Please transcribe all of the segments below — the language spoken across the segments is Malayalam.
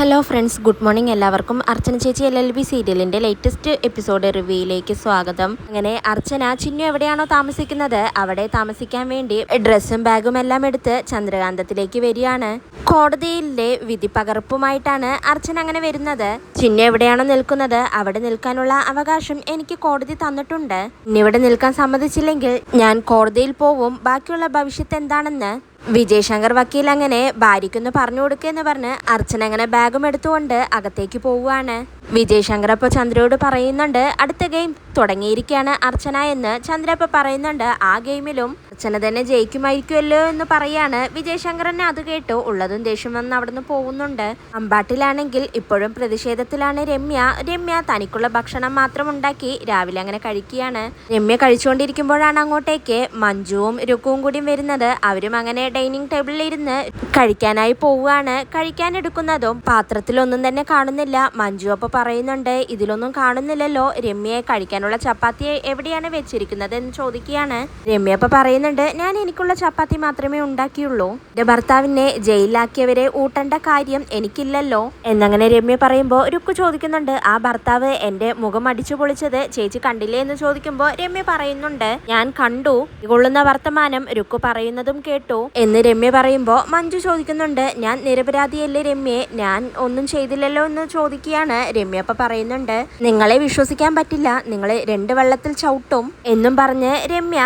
Hello friends, good morning. എല്ലാവർക്കും അർച്ചന ചേച്ചി LLB സീരിയലിൻ്റെ ലേറ്റസ്റ്റ് എപ്പിസോഡ് റിവ്യൂയിലേക്ക് സ്വാഗതം. അങ്ങനെ അർച്ചന ചിന്നു എവിടെയാണോ താമസിക്കുന്നത് അവിടെ താമസിക്കാൻ വേണ്ടി ഡ്രസ്സും ബാഗും എല്ലാം എടുത്ത് ചന്ദ്രകാന്തത്തിലേക്ക് വരികയാണ്. കോടതിയിലെ വിധി പകർപ്പുമായിട്ടാണ് അർച്ചന അങ്ങനെ വരുന്നത്. ചിന്നു എവിടെയാണോ നിൽക്കുന്നത് അവിടെ നിൽക്കാനുള്ള അവകാശം എനിക്ക് കോടതി തന്നിട്ടുണ്ട്. ഇന്നിവിടെ നിൽക്കാൻ സമ്മതിച്ചില്ലെങ്കിൽ ഞാൻ കോടതിയിൽ പോവും. ബാക്കിയുള്ള ഭവിഷ്യത്ത് എന്താണെന്ന് വിജയ് ശങ്കർ വക്കീൽ അങ്ങനെ ഭാര്യയ്ക്കൊന്ന് പറഞ്ഞു കൊടുക്കുകയെന്ന് പറഞ്ഞ് അർച്ചന അങ്ങനെ ബാഗും എടുത്തുകൊണ്ട് അകത്തേക്ക് പോവുകയാണ്. വിജയ് ശങ്കർ അപ്പോൾ ചന്ദ്രയോട് പറയുന്നുണ്ട്, അടുത്ത ഗെയിം തുടങ്ങിയിരിക്കുകയാണ് അർച്ചന എന്ന്. ചന്ദ്ര ഇപ്പോൾ പറയുന്നുണ്ട്, ആ ഗെയിമിലും അർച്ചന തന്നെ ജയിക്കുമായിരിക്കുമല്ലോ എന്ന് പറയാണ്. വിജയ് ശങ്കറിനെ അത് കേട്ടു ഉള്ളതും ദേഷ്യം വന്ന് അവിടുന്ന് പോകുന്നുണ്ട്. അമ്പാട്ടിലാണെങ്കിൽ ഇപ്പോഴും പ്രതിഷേധത്തിലാണ് രമ്യ തനിക്കുള്ള ഭക്ഷണം മാത്രം ഉണ്ടാക്കി രാവിലെ അങ്ങനെ കഴിക്കുകയാണ്. രമ്യ കഴിച്ചുകൊണ്ടിരിക്കുമ്പോഴാണ് അങ്ങോട്ടേക്ക് മഞ്ജുവും രുക്കുവും കൂടിയും വരുന്നത്. അവരും അങ്ങനെ ഡൈനിങ് ടേബിളിൽ ഇരുന്ന് കഴിക്കാനായി പോവുകയാണ്. കഴിക്കാനെടുക്കുന്നതും പാത്രത്തിലൊന്നും തന്നെ കാണുന്നില്ല. മഞ്ജു അപ്പോൾ പറയുന്നുണ്ട്, ഇതിലൊന്നും കാണുന്നില്ലല്ലോ, രമ്യയെ കഴിക്കാനുള്ള ചപ്പാത്തി എവിടെയാണ് വെച്ചിരിക്കുന്നത് എന്ന് ചോദിക്കുകയാണ്. രമ്യ അപ്പോൾ പറയുന്നുണ്ട്, ഞാൻ എനിക്കുള്ള ചപ്പാത്തി മാത്രമേ ഉണ്ടാക്കിയുള്ളൂ, എൻ്റെ ഭർത്താവിനെ ജയിലിലാക്കിയവരെ ഊട്ടേണ്ട കാര്യം എനിക്കില്ലല്ലോ എന്നങ്ങനെ രമ്യ പറയുമ്പോൾ രുക്കു ചോദിക്കുന്നുണ്ട്, ആ ഭർത്താവ് എൻ്റെ മുഖം അടിച്ചു പൊളിച്ചത് ചേച്ചി കണ്ടില്ലേ എന്ന് ചോദിക്കുമ്പോൾ രമ്യ പറയുന്നുണ്ട്, ഞാൻ കണ്ടു. കൊള്ളുന്ന വർത്തമാനം രുക്കു പറയുന്നതും കേട്ടു എന്ന് രമ്യ പറയുമ്പോൾ മഞ്ജു ചോദിക്കുന്നുണ്ട്, ഞാൻ നിരപരാധിയല്ലേ രമ്യയെ, ഞാൻ ഒന്നും ചെയ്തില്ലല്ലോ എന്ന് ചോദിക്കുകയാണ്. രമ്യ അപ്പം പറയുന്നുണ്ട്, നിങ്ങളെ വിശ്വസിക്കാൻ പറ്റില്ല, നിങ്ങളെ 2 വെള്ളത്തിൽ ചവിട്ടും എന്നും പറഞ്ഞ് രമ്യ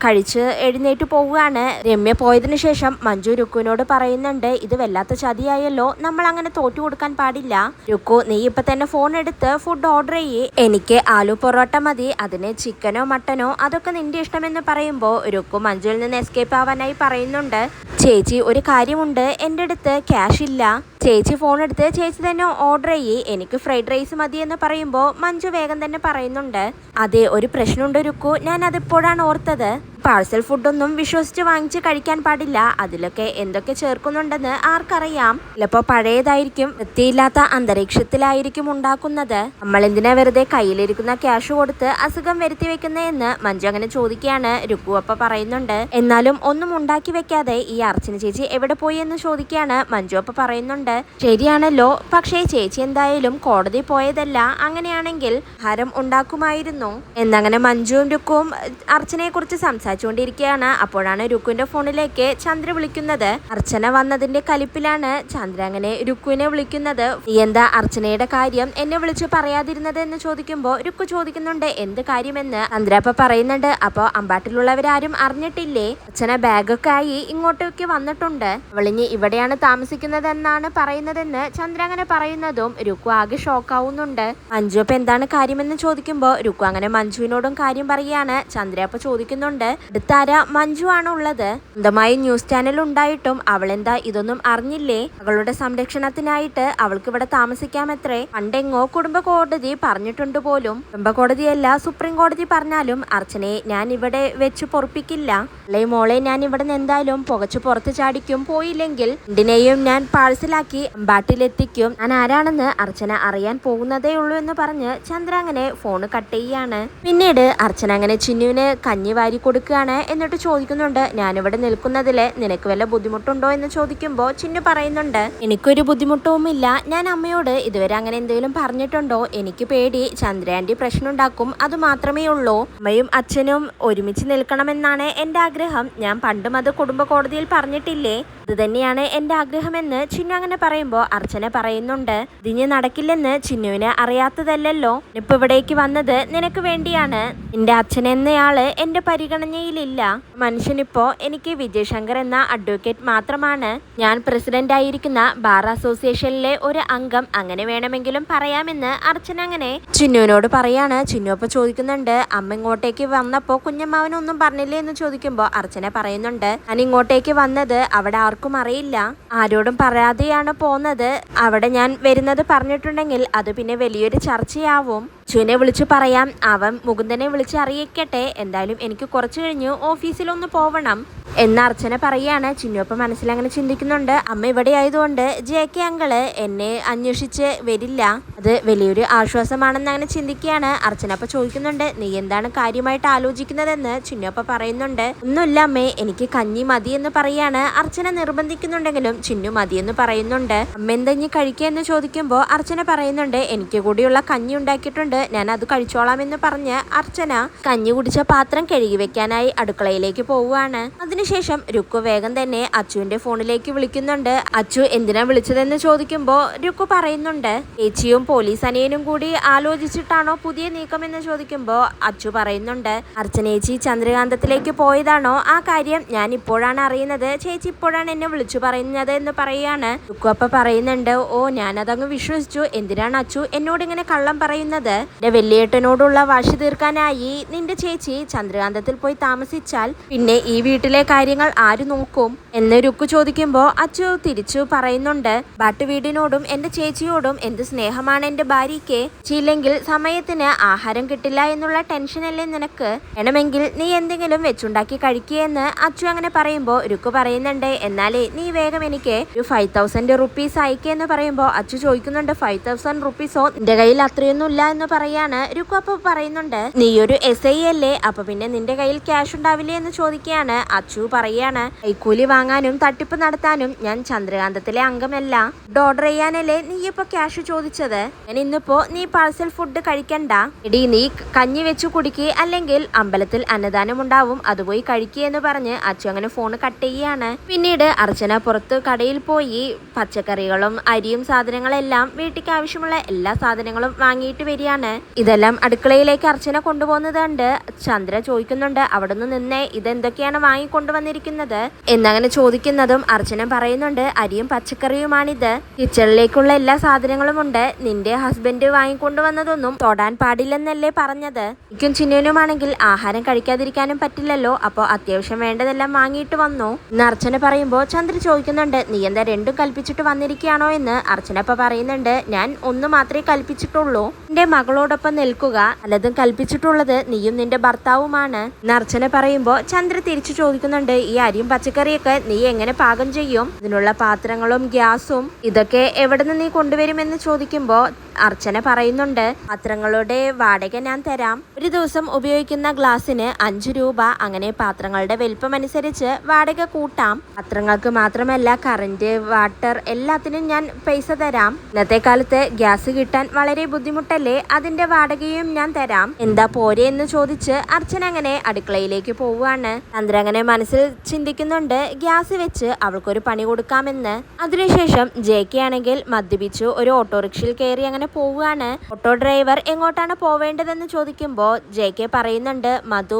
കഴിച്ച് എഴുന്നേറ്റ് പോവുകയാണ്. രമ്യ പോയതിനു ശേഷം മഞ്ജു രുക്കുവിനോട് പറയുന്നുണ്ട്, ഇത് വല്ലാത്ത ചതിയായല്ലോ, നമ്മൾ അങ്ങനെ തോറ്റു കൊടുക്കാൻ പാടില്ല. രുക്കു, നീ ഇപ്പൊ തന്നെ ഫോൺ എടുത്ത് ഫുഡ് ഓർഡർ ചെയ്യേ, എനിക്ക് ആലു പൊറോട്ട മതി, അതിന് ചിക്കനോ മട്ടനോ അതൊക്കെ നിന്റെ ഇഷ്ടമെന്ന് പറയുമ്പോൾ രുക്കു മഞ്ജുവിൽ നിന്ന് എസ്കേപ്പ് ആവാനായി പറയുന്നുണ്ട്, ചേച്ചി ഒരു കാര്യമുണ്ട്, എൻ്റെ അടുത്ത് ക്യാഷ് ഇല്ല, ചേച്ചി ഫോൺ എടുത്ത് ചേച്ചി തന്നെ ഓർഡർ ചെയ്യേ, എനിക്ക് ഫ്രൈഡ് റൈസ് മതി എന്ന് പറയുമ്പോൾ മഞ്ജു വേഗം തന്നെ പറയുന്നുണ്ട്, അതെ ഒരു പ്രശ്നമുണ്ട് രുക്കു, ഞാൻ അതിപ്പോഴാണ് ഓർത്തത്, പാഴ്സൽ ഫുഡൊന്നും വിശ്വസിച്ച് വാങ്ങിച്ച് കഴിക്കാൻ പാടില്ല, അതിലൊക്കെ എന്തൊക്കെ ചേർക്കുന്നുണ്ടെന്ന് ആർക്കറിയാം, ചിലപ്പോൾ പഴയതായിരിക്കും, വൃത്തിയില്ലാത്ത അന്തരീക്ഷത്തിലായിരിക്കും ഉണ്ടാക്കുന്നത്, നമ്മൾ എന്തിനാ വെറുതെ കയ്യിലിരിക്കുന്ന ക്യാഷ് കൊടുത്ത് അസുഖം വരുത്തി വെക്കുന്നതെന്ന് മഞ്ജു അങ്ങനെ ചോദിക്കുകയാണ്. രുക്കു അപ്പ പറയുന്നുണ്ട്, എന്നാലും ഒന്നും ഉണ്ടാക്കി വെക്കാതെ ഈ അർച്ചന ചേച്ചി എവിടെ പോയി എന്ന് ചോദിക്കുകയാണ്. മഞ്ജു അപ്പ പറയുന്നുണ്ട്, ശരിയാണല്ലോ, പക്ഷേ ചേച്ചി എന്തായാലും കോടതി പോയതല്ല, അങ്ങനെയാണെങ്കിൽ ഹരം ഉണ്ടാക്കുമായിരുന്നു എന്നങ്ങനെ മഞ്ജുവും രുക്കുവും അർച്ചനയെ കുറിച്ച് സംസാരിച്ചുകൊണ്ടിരിക്കുകയാണ്. അപ്പോഴാണ് രുക്കുവിന്റെ ഫോണിലേക്ക് ചന്ദ്ര വിളിക്കുന്നത്. അർച്ചന വന്നതിന്റെ കലിപ്പിലാണ് ചന്ദ്ര അങ്ങനെ രുക്കുവിനെ വിളിക്കുന്നത്. നീ എന്താ അർച്ചനയുടെ കാര്യം എന്നെ വിളിച്ച് പറയാതിരുന്നത് എന്ന് ചോദിക്കുമ്പോൾ രുക്കു ചോദിക്കുന്നുണ്ട്, എന്ത് കാര്യമെന്ന്. ചന്ദ്ര അപ്പൊ പറയുന്നുണ്ട്, അപ്പൊ അമ്പാട്ടിലുള്ളവരാരും അറിഞ്ഞിട്ടില്ലേ, അർച്ചന ബാഗൊക്കെ ആയി ഇങ്ങോട്ടേക്ക് വന്നിട്ടുണ്ട്, അവളിഞ്ഞ് ഇവിടെയാണ് താമസിക്കുന്നതെന്നാണ് പറയുന്നതെന്ന് ചന്ദ്ര അങ്ങനെ പറയുന്നതും രുക്കു ആകെ ഷോക്കാവുന്നുണ്ട്. മഞ്ജു അപ്പൊ എന്താണ് കാര്യമെന്ന് ചോദിക്കുമ്പോൾ രുക്കു അങ്ങനെ മഞ്ജുവിനോടും കാര്യം പറയുകയാണ്. ചന്ദ്ര അപ്പൊ ചോദിക്കുന്നുണ്ട്, അടുത്താര മഞ്ജു ആണ് ഉള്ളത്, സ്വന്തമായി ന്യൂസ് ചാനൽ ഉണ്ടായിട്ടും അവളെന്താ ഇതൊന്നും അറിഞ്ഞില്ലേ, അവളുടെ സംരക്ഷണത്തിനായിട്ട് അവൾക്ക് ഇവിടെ താമസിക്കാമത്രേ, പണ്ടെങ്ങോ കുടുംബ കോടതി പറഞ്ഞിട്ടുണ്ട് പോലും, കുടുംബ കോടതിയല്ല സുപ്രീം കോടതി പറഞ്ഞാലും അർച്ചനയെ ഞാൻ ഇവിടെ വെച്ച് പൊറപ്പിക്കില്ല, അല്ലേ മോളെ, ഞാൻ ഇവിടെ നിന്ന് എന്തായാലും പുകച്ചു പുറത്ത് ചാടിക്കും, പോയില്ലെങ്കിൽ രണ്ടിനെയും ഞാൻ പാഴ്സലാക്കി അമ്പാട്ടിലെത്തിക്കും, ഞാൻ ആരാണെന്ന് അർച്ചന അറിയാൻ പോകുന്നതേ ഉള്ളൂ എന്ന് പറഞ്ഞ് ചന്ദ്ര അങ്ങനെ ഫോണ് കട്ട് ചെയ്യാണ്. പിന്നീട് അർച്ചന അങ്ങനെ ചിന്നുവിന് കഞ്ഞി വാരി കൊടുക്കുകയാണ്. എന്നിട്ട് ചോദിക്കുന്നുണ്ട്, ഞാനിവിടെ നിൽക്കുന്നതിൽ നിനക്ക് വല്ല ബുദ്ധിമുട്ടുണ്ടോ എന്ന് ചോദിക്കുമ്പോൾ ചിന്നു പറയുന്നുണ്ട്, എനിക്കൊരു ബുദ്ധിമുട്ടുമില്ല, ഞാൻ അമ്മയോട് ഇതുവരെ അങ്ങനെ എന്തെങ്കിലും പറഞ്ഞിട്ടുണ്ടോ, എനിക്ക് പേടി ചന്ദ്ര ആന്റി പ്രശ്നം ഉണ്ടാക്കും, അത് മാത്രമേ ഉള്ളൂ, അമ്മയും അച്ഛനും ഒരുമിച്ച് നിൽക്കണമെന്നാണ് എൻ്റെ ആഗ്രഹം, ഞാൻ പണ്ടും അത് കുടുംബ കോടതിയിൽ പറഞ്ഞിട്ടില്ലേ, ഇത് തന്നെയാണ് എൻ്റെ ആഗ്രഹമെന്ന് ചിന്നു അങ്ങനെ പറയുമ്പോൾ അർച്ചന പറയുന്നുണ്ട്, ഇതിന് നടക്കില്ലെന്ന് ചിന്നുവിന് അറിയാത്തതല്ലോ, ഇപ്പൊ ഇവിടേക്ക് വന്നത് നിനക്ക് വേണ്ടിയാണ്, നിന്റെ അച്ഛൻ എന്നയാള് എന്റെ പരിഗണനയിലില്ല, മനുഷ്യനിപ്പോ എനിക്ക് വിജയ് ശങ്കർ എന്ന അഡ്വക്കേറ്റ് മാത്രമാണ്, ഞാൻ പ്രസിഡന്റ് ആയിരിക്കുന്ന ബാർ അസോസിയേഷനിലെ ഒരു അംഗം, അങ്ങനെ വേണമെങ്കിലും പറയാമെന്ന് അർച്ചന അങ്ങനെ ചിന്നുവിനോട് പറയാണ്. ചിന്നു അപ്പൊ ചോദിക്കുന്നുണ്ട്, അമ്മ ഇങ്ങോട്ടേക്ക് വന്നപ്പോ കുഞ്ഞമ്മാവനൊന്നും പറഞ്ഞില്ലേ എന്ന് ചോദിക്കുമ്പോൾ അർച്ചന പറയുന്നുണ്ട്, ഞാൻ ഇങ്ങോട്ടേക്ക് വന്നത് അവിടെ ആർക്കും അറിയില്ല, ആരോടും പറയാതെയാണ് പോന്നത്, അവിടെ ഞാൻ വരുന്നത് പറഞ്ഞിട്ടുണ്ടെങ്കിൽ അത് പിന്നെ വലിയൊരു ചർച്ചയാവും, ചുനെ വിളിച്ചു പറയാം, അവൻ മുകുന്ദനെ വിളിച്ച് അറിയിക്കട്ടെ, എന്തായാലും എനിക്ക് കുറച്ചു കഴിഞ്ഞ് ഓഫീസിലൊന്ന് പോവണം എന്ന് അർച്ചന പറയാണ്. ചിന്നുപ്പം മനസ്സിലങ്ങനെ ചിന്തിക്കുന്നുണ്ട്, അമ്മ ഇവിടെ ആയതുകൊണ്ട് ജെ.കെ. അങ്കിള് എന്നെ അന്വേഷിച്ച് വരില്ല, അത് വലിയൊരു ആശ്വാസമാണെന്ന് അങ്ങനെ ചിന്തിക്കുകയാണ്. അർച്ചന അപ്പൊ ചോദിക്കുന്നുണ്ട്, നീ എന്താണ് കാര്യമായിട്ട് ആലോചിക്കുന്നതെന്ന്. ചിന്നുപ്പ പറയുന്നുണ്ട്, ഒന്നുമില്ല അമ്മേ, എനിക്ക് കഞ്ഞി മതി എന്ന് പറയാണ്. അർച്ചന നിർബന്ധിക്കുന്നുണ്ടെങ്കിലും ചിന്നു മതിയെന്ന് പറയുന്നുണ്ട്. അമ്മ എന്താ ഇനി കഴിക്കുക എന്ന് ചോദിക്കുമ്പോൾ അർച്ചന പറയുന്നുണ്ട്, എനിക്ക് കൂടിയുള്ള കഞ്ഞി ഉണ്ടാക്കിയിട്ടുണ്ട്, ഞാൻ അത് കഴിച്ചോളാം എന്ന് പറഞ്ഞ് അർച്ചന കഞ്ഞി കുടിച്ച പാത്രം കഴുകി വെക്കാനായി അടുക്കളയിലേക്ക് പോവുകയാണ്. അതിനുശേഷം രുക്കു വേഗം തന്നെ അച്ചുവിന്റെ ഫോണിലേക്ക് വിളിക്കുന്നുണ്ട്. അച്ചു എന്തിനാ വിളിച്ചതെന്ന് ചോദിക്കുമ്പോൾ രുക്കു പറയുന്നുണ്ട്, ചേച്ചിയും പോലീസ് അനിയനും കൂടി ആലോചിച്ചിട്ടാണോ പുതിയ നീക്കം എന്ന് ചോദിക്കുമ്പോൾ അച്ചു പറയുന്നുണ്ട്, അർച്ചനേച്ചി ചന്ദ്രകാന്തത്തിലേക്ക് പോയതാണോ, ആ കാര്യം ഞാൻ ഇപ്പോഴാണ് അറിയുന്നത്, ചേച്ചി ഇപ്പോഴാണ് എന്നെ വിളിച്ചു പറയുന്നത് എന്ന് പറയാണ്. രുക്കു അപ്പ പറയുന്നുണ്ട്, ഓ ഞാനതങ്ങ് വിശ്വസിച്ചു, എന്തിനാണ് അച്ചു എന്നോട് ഇങ്ങനെ കള്ളം പറയുന്നത്, എന്റെ വലിയേട്ടനോടുള്ള വാശി തീർക്കാനായി നിന്റെ ചേച്ചി ചന്ദ്രകാന്തത്തിൽ പോയി താമസിച്ചാൽ പിന്നെ ഈ വീട്ടിലെ കാര്യങ്ങൾ ആര് നോക്കും എന്ന് രുക്കു ചോദിക്കുമ്പോൾ അച്ചു തിരിച്ചു പറയുന്നുണ്ട്, ബാട്ട് വീടിനോടും എന്റെ ചേച്ചിയോടും എന്ത് സ്നേഹമാണ് എന്റെ ഭാര്യയ്ക്ക്, ചെയ്യില്ലെങ്കിൽ സമയത്തിന് ആഹാരം കിട്ടില്ല എന്നുള്ള ടെൻഷനല്ലേ നിനക്ക്, വേണമെങ്കിൽ നീ എന്തെങ്കിലും വെച്ചുണ്ടാക്കി കഴിക്കുകയെന്ന് അച്ചു അങ്ങനെ പറയുമ്പോൾ രുക്കു പറയുന്നുണ്ട്, എന്നാലേ നീ വേഗം എനിക്ക് ഒരു 5000 റുപ്പീസ് അയക്കെന്ന് പറയുമ്പോൾ അച്ചു ചോദിക്കുന്നുണ്ട്, 5000 റുപ്പീസോ, നിന്റെ കയ്യിൽ അത്രയൊന്നും ഇല്ല എന്ന് പറയാണ്. രുക്കു അപ്പൊ പറയുന്നുണ്ട്, നീ ഒരു SI അല്ലേ, അപ്പൊ പിന്നെ നിന്റെ കയ്യിൽ ക്യാഷ് ഉണ്ടാവില്ലേ എന്ന് ചോദിക്കുകയാണ്. അച്ചു പറയാണ്, കൈക്കൂലി വാങ്ങാനും തട്ടിപ്പ് നടത്താനും ഞാൻ ചന്ദ്രകാന്തത്തിലെ അംഗമല്ല, ഓർഡർ ചെയ്യാനല്ലേ നീ ഇപ്പൊ ക്യാഷ് ചോദിച്ചത്, ഞാൻ ഇന്നിപ്പോ നീ പാഴ്സൽ ഫുഡ് കഴിക്കണ്ട, എടി നീ കഞ്ഞി വെച്ചു കുടിക്ക്, അല്ലെങ്കിൽ അമ്പലത്തിൽ അന്നദാനം ഉണ്ടാവും, അത് പോയി കഴിക്കുക എന്ന് പറഞ്ഞ് അച്ചു അങ്ങനെ ഫോൺ കട്ട് ചെയ്യാണ്. പിന്നീട് അർച്ചന പുറത്ത് കടയിൽ പോയി പച്ചക്കറികളും അരിയും സാധനങ്ങളെല്ലാം വീട്ടിലേക്ക് ആവശ്യമുള്ള എല്ലാ സാധനങ്ങളും വാങ്ങിയിട്ട് വരികയാണ്. ഇതെല്ലാം അടുക്കളയിലേക്ക് അർച്ചന കൊണ്ടുപോകുന്നത് കണ്ട് ചന്ദ്ര ചോദിക്കുന്നുണ്ട്, അവിടുന്ന് നിന്നേ ഇതെന്തൊക്കെയാണ് വാങ്ങിക്കൊണ്ടുവന്നിരിക്കുന്നത് എന്നങ്ങനെ ചോദിക്കുന്നതും അർച്ചന പറയുന്നുണ്ട്, അരിയും പച്ചക്കറിയുമാണിത്, കിച്ചണിലേക്കുള്ള എല്ലാ സാധനങ്ങളും ഉണ്ട്, നിന്റെ ഹസ്ബൻഡ് വാങ്ങിക്കൊണ്ടുവന്നതൊന്നും തൊടാൻ പാടില്ലെന്നല്ലേ പറഞ്ഞത്, എനിക്കും ചിന്നുവിനുമാണെങ്കിൽ ആഹാരം കഴിക്കാതിരിക്കാനും പറ്റില്ലല്ലോ, അപ്പോൾ അത്യാവശ്യം വേണ്ടതെല്ലാം വാങ്ങിയിട്ട് വന്നു എന്ന് അർച്ചന പറയുമ്പോൾ ചന്ദ്ര ചോദിക്കുന്നുണ്ട്, നീ എന്താ രണ്ടും കൽപ്പിച്ചിട്ട് വന്നിരിക്കുകയാണോ എന്ന്. അർച്ചന അപ്പൊ പറയുന്നുണ്ട്, ഞാൻ ഒന്ന് മാത്രമേ കൽപ്പിച്ചിട്ടുള്ളൂ, എന്റെ മകളോടൊപ്പം നിൽക്കുക, പലതും കൽപ്പിച്ചിട്ടുള്ളത് നീയും നിന്റെ ഭർത്താവുമാണ് എന്ന് അർച്ചന പറയുമ്പോൾ ചന്ദ്ര തിരിച്ചു ചോദിക്കുന്നുണ്ട്, ഈ അരിയും പച്ചക്കറിയൊക്കെ നീ എങ്ങനെ പാകം ചെയ്യും, ഇതിനുള്ള പാത്രങ്ങളും ഗ്യാസും ഇതൊക്കെ എവിടെ നിന്ന് നീ കൊണ്ടുവരുമെന്ന് ചോദിക്കുമ്പോൾ അർച്ചന പറയുന്നുണ്ട്, പാത്രങ്ങളുടെ വാടക ഞാൻ തരാം, ഒരു ദിവസം ഉപയോഗിക്കുന്ന ഗ്ലാസിന് 5 രൂപ, അങ്ങനെ പാത്രങ്ങളുടെ വലിപ്പം അനുസരിച്ച് വാടക കൂട്ടാം, പാത്രങ്ങൾക്ക് മാത്രമല്ല കറന്റ് വാട്ടർ എല്ലാത്തിനും ഞാൻ പൈസ തരാം, ഇന്നത്തെ കാലത്ത് ഗ്യാസ് കിട്ടാൻ വളരെ ബുദ്ധിമുട്ടല്ലേ, അതിന്റെ വാടകയും ഞാൻ തരാം, എന്താ പോരെ എന്ന് ചോദിച്ച് അർച്ചന അങ്ങനെ അടുക്കളയിലേക്ക് പോവുകയാണ്. ചന്ദ്ര അങ്ങനെ മനസ്സിൽ ചിന്തിക്കുന്നുണ്ട്, ഗ്യാസ് വെച്ച് അവൾക്കൊരു പണി കൊടുക്കാമെന്ന്. അതിനുശേഷം ജെ.കെ. ആണെങ്കിൽ മദ്യപിച്ചു ഒരു ഓട്ടോറിക്ഷയിൽ കയറി അങ്ങനെ പോവുകയാണ്. ഓട്ടോ ഡ്രൈവർ എങ്ങോട്ടാണ് പോവേണ്ടതെന്ന് ചോദിക്കുമ്പോൾ ജെ.കെ. പറയുന്നുണ്ട്,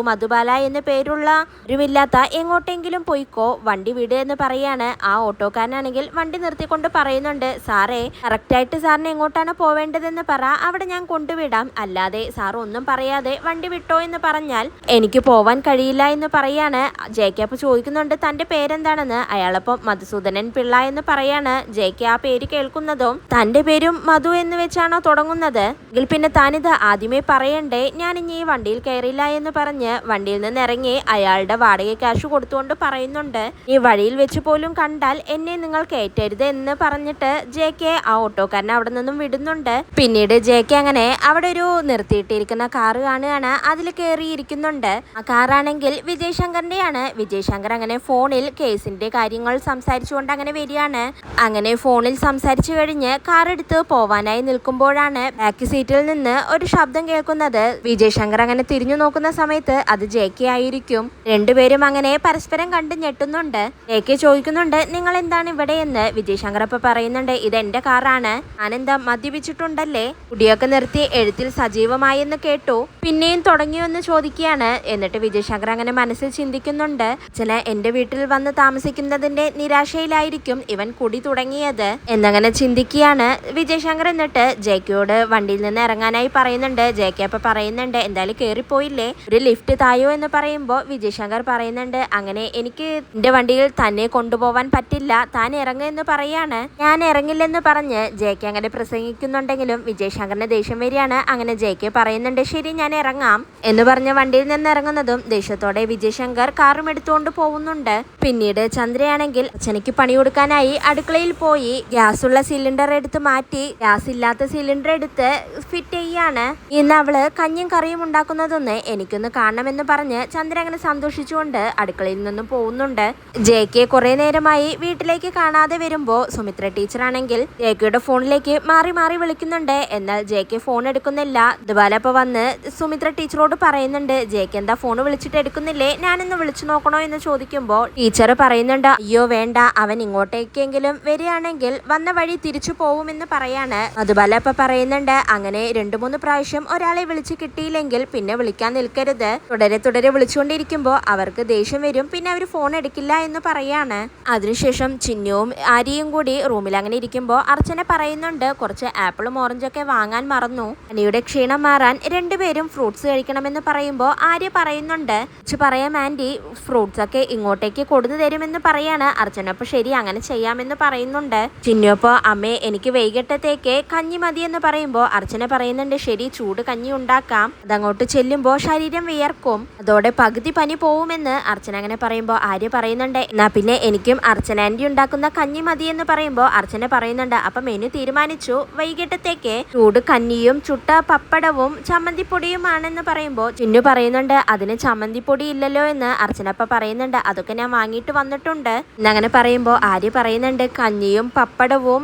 മധുബാല എന്ന് പേരുള്ള ഒരുമില്ലാത്ത എങ്ങോട്ടെങ്കിലും പോയിക്കോ, വണ്ടി വിട് എന്ന് പറയാണ്. ആ ഓട്ടോക്കാരനാണെങ്കിൽ വണ്ടി നിർത്തിക്കൊണ്ട് പറയുന്നുണ്ട്, സാറേ കറക്റ്റായിട്ട് സാറിന് എങ്ങോട്ടാണ് പോവേണ്ടതെന്ന് പറ, അവിടെ ഞാൻ കൊണ്ടുവിടാം, അല്ലാതെ സാർ ഒന്നും പറയാതെ വണ്ടി വിട്ടോ എന്ന് പറഞ്ഞാൽ എനിക്ക് പോവാൻ കഴിയില്ല എന്ന് പറയാണ്. ജെ.കെ. അപ്പൊ ചോദിക്കുന്നുണ്ട്, തന്റെ പേരെന്താണെന്ന്. അയാളപ്പം മധുസൂദനൻ പിള്ള എന്ന് പറയാണ്. ജെ.കെ. ആ പേര് കേൾക്കുന്നതും തന്റെ പേരും മധു എന്ന് വെച്ചാണോ തുടങ്ങുന്നത്, എങ്കിൽ പിന്നെ താനിത് ആദ്യമേ പറയണ്ടേ, ഞാൻ ഇനി ഈ വണ്ടിയിൽ കയറില്ല എന്ന് പറഞ്ഞ് വണ്ടിയിൽ നിന്ന് ഇറങ്ങി അയാളുടെ വാടക ക്യാഷ് കൊടുത്തുകൊണ്ട് പറയുന്നുണ്ട്, ഈ വഴിയിൽ വെച്ച് പോലും കണ്ടാൽ എന്നെ നിങ്ങൾ കയറ്റരുത് എന്ന് പറഞ്ഞിട്ട് ജെ.കെ. ആ ഓട്ടോക്കാരനെ അവിടെ നിന്നും വിടുന്നുണ്ട്. പിന്നീട് ജെ.കെ. അങ്ങനെ അവിടെ ഒരു നിർത്തിയിട്ടിരിക്കുന്ന കാറ് കാണുകയാണ്, അതിൽ കയറിയിരിക്കുന്നുണ്ട്. ആ കാറാണെങ്കിൽ വിജയ് ശങ്കറിന്റെയാണ്. വിജയ് ശങ്കർ അങ്ങനെ ഫോണിൽ കേസിന്റെ കാര്യങ്ങൾ സംസാരിച്ചുകൊണ്ട് അങ്ങനെ വരികയാണ്. അങ്ങനെ ഫോണിൽ സംസാരിച്ചു കഴിഞ്ഞ് കാർ എടുത്ത് പോവാനായി നിൽക്കുമ്പോഴാണ് ബാക്ക് സീറ്റിൽ നിന്ന് ഒരു ശബ്ദം കേൾക്കുന്നത്. വിജയ് ശങ്കർ അങ്ങനെ തിരിഞ്ഞു നോക്കുന്ന സമയത്ത് അത് ജെ.കെ. ആയിരിക്കും. രണ്ടുപേരും അങ്ങനെ പരസ്പരം കണ്ട് ഞെട്ടുന്നുണ്ട്. ജെ.കെ. ചോദിക്കുന്നുണ്ട്, നിങ്ങൾ എന്താണ് ഇവിടെ എന്ന്. വിജയ് ശങ്കർ അപ്പൊ പറയുന്നുണ്ട്, ഇത് എന്റെ കാറാണ്, ഞാനെന്താ മദ്യപിച്ചിട്ടുണ്ടല്ലേ, കുടിയൊക്കെ നിർത്തി എഴുത്തിൽ സജീവമായെന്ന് കേട്ടു, പിന്നെയും തുടങ്ങിയെന്ന് ചോദിക്കുകയാണ്. എന്നിട്ട് വിജയ് ശങ്കർ അങ്ങനെ മനസ്സിൽ ചിന്തിക്കുന്നുണ്ട്, അച്ഛന് എന്റെ വീട്ടിൽ വന്ന് താമസിക്കുന്നതിന്റെ നിരാശയിലായിരിക്കും ഇവൻ കുടി തുടങ്ങിയത് എന്നങ്ങനെ ചിന്തിക്കുകയാണ് വിജയ് ശങ്കർ. എന്നിട്ട് ജെ.കെയോട് വണ്ടിയിൽ നിന്ന് ഇറങ്ങാനായി പറയുന്നുണ്ട്. ജെ.കെ. അപ്പൊ പറയുന്നുണ്ട്, എന്തായാലും കയറിപ്പോയില്ലേ, ഒരു ലിഫ്റ്റ് തായോ എന്ന് പറയുമ്പോൾ വിജയ് ശങ്കർ പറയുന്നുണ്ട്, അങ്ങനെ എനിക്ക് എന്റെ വണ്ടിയിൽ തന്നെ കൊണ്ടുപോവാൻ പറ്റില്ല, താൻ ഇറങ്ങുമെന്ന് പറയാണ്. ഞാൻ ഇറങ്ങില്ലെന്ന് പറഞ്ഞ് ജെ.കെ. അങ്ങനെ പ്രസംഗിക്കുന്നുണ്ടെങ്കിലും വിജയ് ശങ്കറിന് ദേഷ്യം വരികയാണ്. അങ്ങനെ ജെ.കെ. പറയുന്നുണ്ട്, ശരി ഞാൻ ഇറങ്ങാം എന്ന് പറഞ്ഞ് വണ്ടിയിൽ നിന്ന് ഇറങ്ങുന്നതും ദേഷ്യത്തോടെ വിജയ് ശങ്കർ കാറും എടുത്ത് എടുത്തുകൊണ്ട് പോകുന്നുണ്ട്. പിന്നീട് ചന്ദ്രയാണെങ്കിൽ അർച്ചനയ്ക്ക് പണി കൊടുക്കാനായി അടുക്കളയിൽ പോയി ഗ്യാസുള്ള സിലിണ്ടർ എടുത്ത് മാറ്റി ഗ്യാസ് ഇല്ലാത്ത സിലിണ്ടർ എടുത്ത് ഫിറ്റ് ചെയ്യാണ്. ഇന്ന് അവള് കഞ്ഞിയും കറിയും ഉണ്ടാക്കുന്നതൊന്ന് എനിക്കൊന്ന് കാണണമെന്ന് പറഞ്ഞ് ചന്ദ്ര അങ്ങനെ സന്തോഷിച്ചുകൊണ്ട് അടുക്കളയിൽ നിന്നും പോകുന്നുണ്ട്. ജെയ്ക്ക് കുറെ നേരമായി വീട്ടിലേക്ക് കാണാതെ വരുമ്പോ സുമിത്ര ടീച്ചർ ആണെങ്കിൽ ജെയ്ക്കയുടെ ഫോണിലേക്ക് മാറി മാറി വിളിക്കുന്നുണ്ട്. എന്നാൽ ജെയ്ക്ക് ഫോൺ എടുക്കുന്നില്ല. ഇതുപോലെ ഇപ്പൊ വന്ന് സുമിത്ര ടീച്ചറോട് പറയുന്നുണ്ട്, ജെയ്ക്ക് എന്താ ഫോൺ വിളിച്ചിട്ട് എടുക്കുന്നില്ലേ, ഞാനിന്ന് വിളിച്ചു നോക്കണോ എന്ന് ചോദിക്കുമ്പോൾ ടീച്ചർ പറയുന്നുണ്ട്, അയ്യോ വേണ്ട, അവൻ ഇങ്ങോട്ടേക്കെങ്കിലും വരികയാണെങ്കിൽ വന്ന വഴി തിരിച്ചു പോവുമെന്ന് പറയാണ്. അതുപോലെ ഇപ്പൊ പറയുന്നുണ്ട്, അങ്ങനെ 2-3 പ്രാവശ്യം ഒരാളെ വിളിച്ച് കിട്ടിയില്ലെങ്കിൽ പിന്നെ വിളിക്കാൻ നിൽക്കരുത്, തുടരെ തുടരെ വിളിച്ചുകൊണ്ടിരിക്കുമ്പോ അവർക്ക് ദേഷ്യം വരും, പിന്നെ അവർ ഫോൺ എടുക്കില്ല എന്ന് പറയാണ്. അതിനുശേഷം ചിന്നുവും ആര്യയും കൂടി റൂമിൽ അങ്ങനെ ഇരിക്കുമ്പോൾ അർച്ചന പറയുന്നുണ്ട്, കുറച്ച് ആപ്പിളും ഓറഞ്ചൊക്കെ വാങ്ങാൻ മറന്നു, അനിയുടെ ക്ഷീണം മാറാൻ രണ്ടുപേരും ഫ്രൂട്ട്സ് കഴിക്കണമെന്ന് പറയുമ്പോൾ ആര്യ പറയുന്നുണ്ട്, പറയാം ആന്റി, ഫ്രൂട്ട്സ് ഒക്കെ ഇങ്ങോട്ടേക്ക് കൊടുത്തു തരുമെന്ന് പറയാണ്. അർച്ചന അപ്പൊ ശരി അങ്ങനെ ചെയ്യാമെന്ന് പറയുന്നുണ്ട്. ചിന്നു അപ്പൊ അമ്മേ എനിക്ക് വൈകിട്ടത്തേക്ക് കഞ്ഞി മതി എന്ന് പറയുമ്പോൾ അർച്ചന പറയുന്നുണ്ട്, ശരി ചൂട് കഞ്ഞി ഉണ്ടാക്കാം, അതങ്ങോട്ട് ചെല്ലുമ്പോൾ ശരീരം വിയർക്കും, അതോടെ പകുതി പനി പോവുമെന്ന് അർച്ചന അങ്ങനെ പറയുമ്പോൾ ആര്യ പറയുന്നുണ്ട്, എന്നാ പിന്നെ എനിക്കും അർച്ചന ആന്റി ഉണ്ടാക്കുന്ന കഞ്ഞി മതി എന്ന് പറയുമ്പോൾ അർച്ചന പറയുന്നുണ്ട്, അപ്പൊ മെനു തീരുമാനിച്ചു, വൈകിട്ടത്തേക്ക് ചൂട് കഞ്ഞിയും ചുട്ട പപ്പടവും ചമ്മന്തിപ്പൊടിയുമാണെന്ന് പറയുമ്പോൾ ചിന്നു പറയുന്നുണ്ട്, അതിന് ചമ്മന്തിപ്പൊടി ഇല്ലല്ലോ എന്ന് അർച്ചന അപ്പ പറയുന്നുണ്ട്, അതൊക്കെ ഞാൻ വാങ്ങിയിട്ട് വന്നിട്ടുണ്ട് എന്നങ്ങനെ പറയുമ്പോൾ ആര്യ പറയുന്നുണ്ട്, കഞ്ഞിയും പപ്പടവും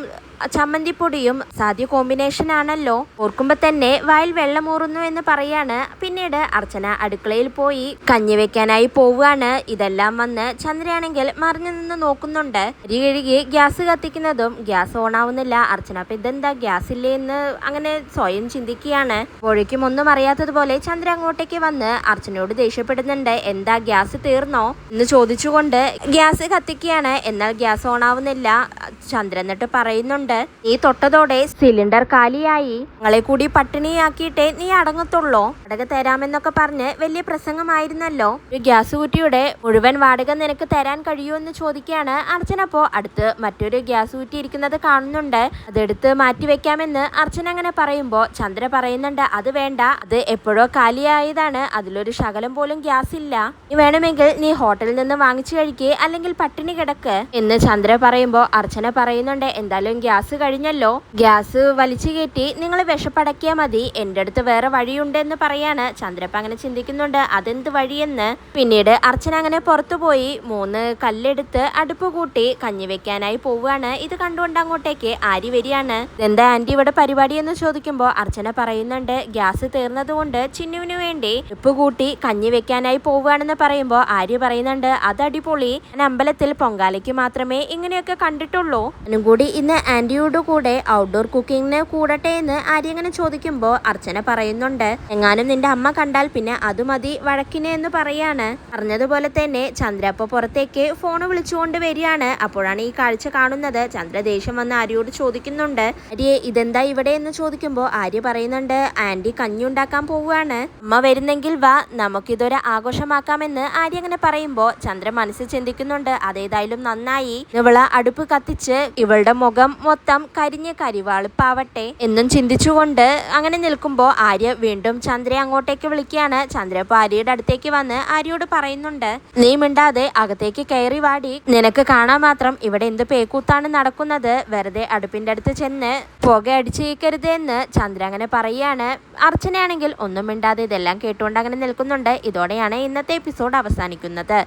ചമ്മന്തിപ്പൊടിയും സാധ്യ കോമ്പിനേഷൻ ആണല്ലോ, ഓർക്കുമ്പോ തന്നെ വായിൽ വെള്ളമൂറുന്നു എന്ന് പറയാണ്. പിന്നീട് അർച്ചന അടുക്കളയിൽ പോയി കഞ്ഞി വെക്കാനായി പോവുകയാണ്. ഇതെല്ലാം വന്ന് ചന്ദ്രയാണെങ്കിൽ മറിഞ്ഞു നിന്ന് നോക്കുന്നുണ്ട്. അരി കഴുകി ഗ്യാസ് കത്തിക്കുന്നതും ഗ്യാസ് ഓൺ ആവുന്നില്ല. അർച്ചന അപ്പൊ ഇതെന്താ ഗ്യാസ് ഇല്ലേ എന്ന് അങ്ങനെ സ്വയം ചിന്തിക്കുകയാണ്. അപ്പോഴേക്കും ഒന്നും അറിയാത്തതുപോലെ ചന്ദ്ര അങ്ങോട്ടേക്ക് വന്ന് അർച്ചനയോട് ദേഷ്യപ്പെടുന്നുണ്ട്, എന്താ ഗ്യാസ് തീർന്നോ എന്ന് ചോദിച്ചുകൊണ്ട് ഗ്യാസ് കത്തിക്കുകയാണ്. എന്നാൽ ഗ്യാസ് ഓൺ ആവുന്നില്ല. ചന്ദ്ര എന്നിട്ട് പറയുന്നുണ്ട്, നീ തൊട്ടതോടെ സിലിണ്ടർ കാലിയായി, ഞങ്ങളെ കൂടി പട്ടിണിയാക്കിയിട്ടേ നീ അടങ്ങത്തുള്ളോ, വാടക തരാമെന്നൊക്കെ പറഞ്ഞ് വലിയ പ്രസംഗമായിരുന്നല്ലോ, ഒരു ഗ്യാസ് കുറ്റിയുടെ മുഴുവൻ വാടക നിനക്ക് തരാൻ കഴിയുമോ എന്ന് ചോദിക്കുകയാണ്. അർച്ചന അപ്പോ അടുത്ത് മറ്റൊരു ഗ്യാസ് കുറ്റി ഇരിക്കുന്നത് കാണുന്നുണ്ട്. അതെടുത്ത് മാറ്റി വെക്കാമെന്ന് അർച്ചന അങ്ങനെ പറയുമ്പോൾ ചന്ദ്ര പറയുന്നുണ്ട്, അത് വേണ്ട, അത് എപ്പോഴോ കാലിയായതാണ്, അതിലൊരു ശകലം പോലും ഗ്യാസ് ഇല്ല, നീ വേണമെങ്കിൽ നീ ഹോട്ടലിൽ നിന്ന് വാങ്ങിച്ചു കഴിക്കേ, അല്ലെങ്കിൽ പട്ടിണി കിടക്ക് എന്ന് ചന്ദ്ര പറയുമ്പോൾ അർച്ചന പറയുന്നുണ്ട്, എന്തായാലും ഗ്യാസ് കഴിഞ്ഞല്ലോ, ഗ്യാസ് വലിച്ചു കയറ്റി നിങ്ങൾ വിഷപ്പടക്കിയാൽ മതി, എൻ്റെ അടുത്ത് വേറെ വഴിയുണ്ട് എന്ന് പറയാണ്. ചന്ദ്രപ്പ അങ്ങനെ ചിന്തിക്കുന്നുണ്ട്, അതെന്ത് വഴിയെന്ന്. പിന്നീട് അർച്ചന അങ്ങനെ പുറത്തുപോയി 3 കല്ലെടുത്ത് അടുപ്പ് കൂട്ടി കഞ്ഞി വെക്കാനായി പോവുകയാണ്. ഇത് കണ്ടുകൊണ്ട് അങ്ങോട്ടേക്ക് ആര്യ വരികയാണ്. എന്താ ആന്റി ഇവിടെ പരിപാടി എന്ന് ചോദിക്കുമ്പോൾ അർച്ചന പറയുന്നുണ്ട്, ഗ്യാസ് തീർന്നതുകൊണ്ട് ചിന്നുവിന് വേണ്ടി ഉപ്പ് കൂട്ടി കഞ്ഞി വെക്കാനായി പോവുകയാണെന്ന് പറയുമ്പോൾ ആര്യ പറയുന്നുണ്ട്, അത് അടിപൊളി, ഞാൻ അമ്പലത്തിൽ പൊങ്കാലയ്ക്ക് മാത്രമേ ഇങ്ങനെയൊക്കെ കണ്ടിട്ടുള്ളൂ, അതിനും കൂടി ഇന്ന് ആന്റിയോട് കൂടെ ഔട്ട്ഡോർ കുക്കിങ്ങിന് കൂടട്ടെ എന്ന് ആര്യ അങ്ങനെ ചോദിക്കുമ്പോൾ അർച്ചന പറയുന്നുണ്ട്, എങ്ങാനും നിന്റെ അമ്മ കണ്ടാൽ പിന്നെ അത് മതി വഴക്കിനെ എന്ന് പറയാണ്. പറഞ്ഞതുപോലെ തന്നെ ചന്ദ്ര അപ്പൊ പുറത്തേക്ക് ഫോൺ വിളിച്ചുകൊണ്ട് വരികയാണ്. അപ്പോഴാണ് ഈ കാഴ്ച കാണുന്നത്. ചന്ദ്ര ദേഷ്യം വന്ന് ആര്യയോട് ചോദിക്കുന്നുണ്ട്, ആര്യ ഇതെന്താ ഇവിടെ എന്ന് ചോദിക്കുമ്പോൾ ആര്യ പറയുന്നുണ്ട്, ആന്റി കഞ്ഞി ഉണ്ടാക്കാൻ പോവുകയാണ്, അമ്മ വരുന്നെങ്കിൽ വാ, നമുക്കിതൊരു ആഘോഷമാക്കാമെന്ന് ആര്യ അങ്ങനെ പറയുമ്പോൾ ചന്ദ്ര മനസ്സിൽ ചിന്തിക്കുന്നുണ്ട്, അതേതായാലും നന്നായി, ഇവള് അടുപ്പ് കത്തിച്ച് ഇവളുടെ മുഖം മൊത്തം കരിഞ്ഞ് കരിവാളിപ്പാവട്ടെ എന്നും ചിന്തിച്ചുകൊണ്ട് അങ്ങനെ നിൽക്കുമ്പോൾ ആര്യ വീണ്ടും ചന്ദ്രയെ അങ്ങോട്ടേക്ക് വിളിക്കുകയാണ്. ചന്ദ്ര ഇപ്പൊ ആര്യയുടെ അടുത്തേക്ക് വന്ന് ആര്യയോട് പറയുന്നുണ്ട്, നീ മിണ്ടാതെ അകത്തേക്ക് കയറി വാടി, നിനക്ക് കാണാൻ മാത്രം ഇവിടെ എന്ത് പേക്കൂത്താണ് നടക്കുന്നത്, വെറുതെ അടുപ്പിന്റെ അടുത്ത് ചെന്ന് പുക അടിച്ചേക്കരുത് എന്ന് ചന്ദ്ര അങ്ങനെ പറയാണ്. അർച്ചനയാണെങ്കിൽ ഒന്നും മിണ്ടാതെ ഇതെല്ലാം കേട്ടുകൊണ്ട് അങ്ങനെ നിൽക്കുന്നുണ്ട്. ഇതോടെയാണ് ഇന്നത്തെ എപ്പിസോഡ് അവസാനിക്കുന്നത്.